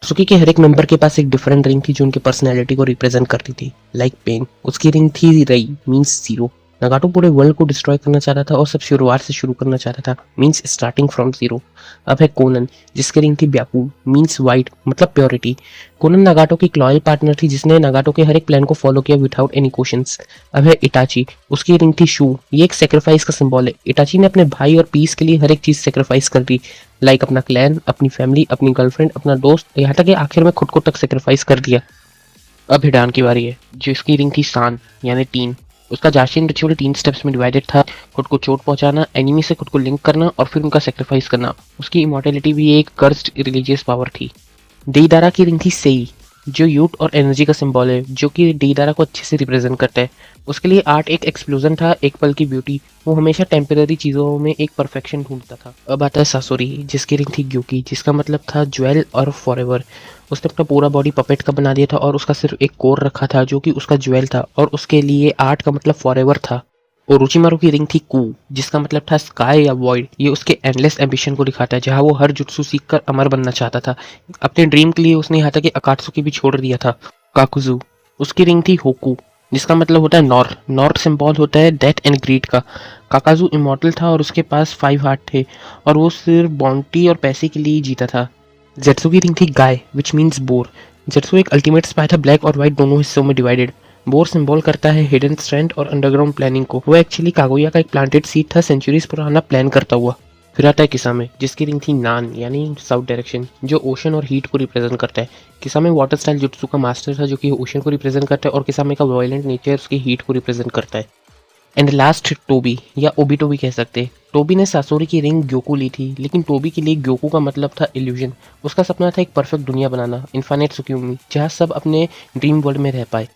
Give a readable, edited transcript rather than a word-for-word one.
अत्सुकी के हर एक मेंबर के पास एक डिफरेंट रिंग थी जो उनकी पर्सनैलिटी को रिप्रेजेंट करती थी। लाइक पेन, उसकी रिंग थी रई, मीन्स जीरो। नगाटो पूरे वर्ल्ड को डिस्ट्रॉय करना चाहता था और सब शुरुआत से शुरू करना चाहता था, मीन्स स्टार्टिंग फ्रॉम जीरो। अब है कोनन, जिसकी रिंग थी ब्याकू, मीन्स वाइट, मतलब प्योरिटी। कोनन नगाटो की एक लॉयल पार्टनर थी जिसने नगाटो के हर एक प्लान को फॉलो किया विदाउट एनी क्वेश्चंस। अब है इटाची, उसकी रिंग थी शू, ये एक सेक्रीफाइस का सिंबल है। इटाची ने अपने भाई और पीस के लिए हर एक चीज सेक्रीफाइस कर दी, लाइक अपना क्लैन, अपनी फैमिली, अपनी गर्लफ्रेंड, अपना दोस्त, यहाँ तक कि आखिर में खुद को तक सेक्रीफाइस कर दिया। अब हिडान की बारी है, जिसकी रिंग थी सान, यानी टीन। उसका जाशिन रिचुअल 3 स्टेप्स में डिवाइडेड था। खुद को चोट पहुंचाना, एनिमी से खुद को लिंक करना और फिर उनका सेक्रीफाइस करना। उसकी इमॉर्टेलिटी भी एक कर्स्ड रिलीजियस पावर थी। देइदारा की रिंग थी सेई, जो यूथ और एनर्जी का सिंबल है, जो कि देइदारा को अच्छे से रिप्रेजेंट करता है। उसके लिए आर्ट एक एक्सप्लोजन था, एक पल की ब्यूटी। वो हमेशा टेम्पररी चीज़ों में एक परफेक्शन ढूंढता था। अब आता है सासोरी, जिसकी रिंग थी ग्योकी, जिसका मतलब था ज्वेल और फॉरएवर। उसने अपना पूरा बॉडी पपेट का बना दिया था और उसका सिर्फ एक कोर रखा था जो कि उसका ज्वेल था, और उसके लिए आर्ट का मतलब फॉरएवर था। ओरोचिमारू की रिंग थी कू, जिसका मतलब था स्काई या वॉइड। ये उसके एंडलेस एम्बिशन को दिखाता है, जहाँ वो हर जुत्सु सीखकर अमर बनना चाहता था। अपने ड्रीम के लिए उसने यहाँ तक कि अकात्सुकी भी छोड़ दिया था। काकुजू, उसकी रिंग थी होकू, जिसका मतलब होता है नॉर्थ। नॉर्थ सिंबल होता है डेथ एंड ग्रीड का। काकाजू इमॉर्टल था और उसके पास 5 हार्ट थे, और वो सिर्फ बाउंटी और पैसे के लिए ही जीता था। जेट्सू की रिंग थी गाय, विच मीन्स बोर। जेट्सू एक अल्टीमेट स्पाई था, ब्लैक और व्हाइट दोनों हिस्सों में डिवाइडेड। बोर सिंबल करता है हिडन स्ट्रेंथ और अंडरग्राउंड प्लानिंग को। वो एक्चुअली कागोया का एक प्लांटेड सीड था, सेंचुरीज पुराना प्लान करता हुआ। फिर आता है किसामे, जिसकी रिंग थी नान, यानी साउथ डायरेक्शन, जो ओशन और हीट को रिप्रेजेंट करता है। किसामे वाटर स्टाइल जुत्सु का मास्टर था, जो कि ओशन को रिप्रेजेंट करता है, और किसामे का वायलेंट नेचर उसकी हीट को रिप्रेजेंट करता है। एंड लास्ट टोबी, या ओबिटो भी कह सकते हैं। टोबी ने सासोरी की रिंग ग्योकू ली थी, लेकिन टोबी के लिए ग्योकू का मतलब था इल्यूजन। उसका सपना था एक परफेक्ट दुनिया बनाना, इन्फाइनाइट सुक्यूमी, जहाँ सब अपने ड्रीम वर्ल्ड में रह पाए।